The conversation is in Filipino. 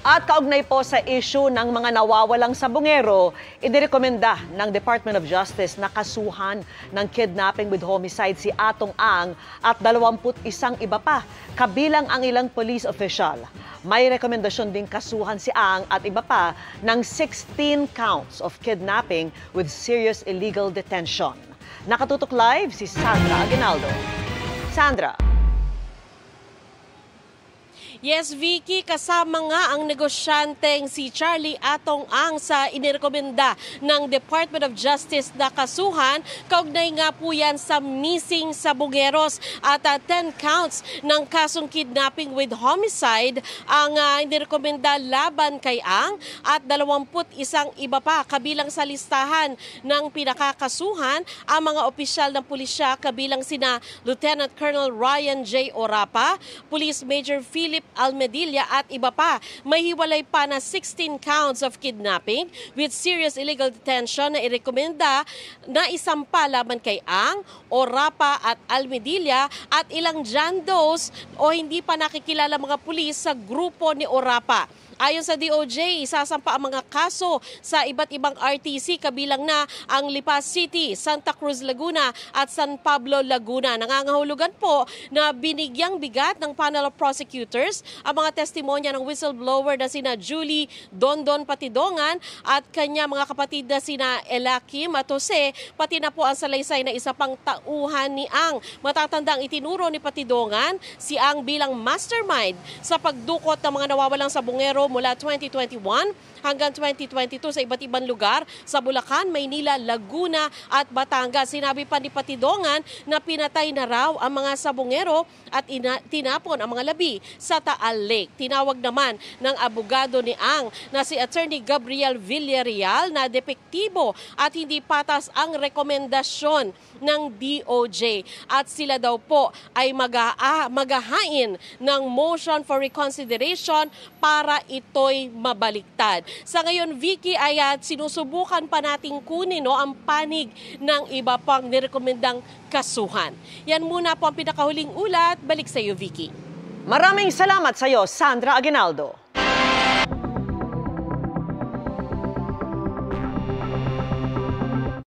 At kaugnay po sa issue ng mga nawawalang sabungero, inirekomenda ng Department of Justice na kasuhan ng kidnapping with homicide si Atong Ang at 21 iba pa, kabilang ang ilang police official. May rekomendasyon ding kasuhan si Ang at iba pa ng 16 counts of kidnapping with serious illegal detention. Nakatutok live si Sandra Aguinaldo. Sandra. Yes, Vicky, kasama nga ang negosyanteng si Charlie Atong Ang sa inirekomenda ng Department of Justice na kasuhan. Kaugnay nga po yan sa missing sabungeros at 10 counts ng kasong kidnapping with homicide ang inirekomenda laban kay Ang at 21 iba pa kabilang sa listahan ng pinakakasuhan ang mga opisyal ng pulisya kabilang sina Lieutenant Colonel Ryan J. Orapa, Police Major Philip Almedilla at iba pa. May hiwalay pa na 16 counts of kidnapping with serious illegal detention na irekomenda na isampa laban kay Ang, Orapa at Almedilla at ilang John Does o hindi pa nakikilala mga pulis sa grupo ni Orapa. Ayon sa DOJ, isasampa ang mga kaso sa iba't ibang RTC kabilang na ang Lipa City, Santa Cruz, Laguna at San Pablo, Laguna. Nangangahulugan po na binigyang bigat ng panel of prosecutors ang mga testimonya ng whistleblower na sina Julie Dondon Patidongan at kanya mga kapatid na sina Elakim at Jose, pati na po ang salaysay na isa pang tauhan ni Ang. Matatandang itinuro ni Patidongan si Ang bilang mastermind sa pagdukot ng mga nawawalang sabungero mula 2021 hanggang 2022 sa iba't ibang lugar sa Bulacan, Maynila, Laguna at Batangas. Sinabi pa ni Patidongan na pinatay na raw ang mga sabungero at tinapon ang mga labi sa Taal Lake. Tinawag naman ng abogado ni Ang na si Attorney Gabriel Villarreal na depektibo at hindi patas ang rekomendasyon ng DOJ at sila daw po ay maghahain ng motion for reconsideration para ito'y mabaliktad. Sa ngayon, Vicky, ay sinusubukan pa nating kunin ang panig ng iba pang nirekomendang kasuhan. Yan muna po ang pinakahuling ulat. Balik sa iyo, Vicky. Maraming salamat sa iyo, Sandra Aguinaldo.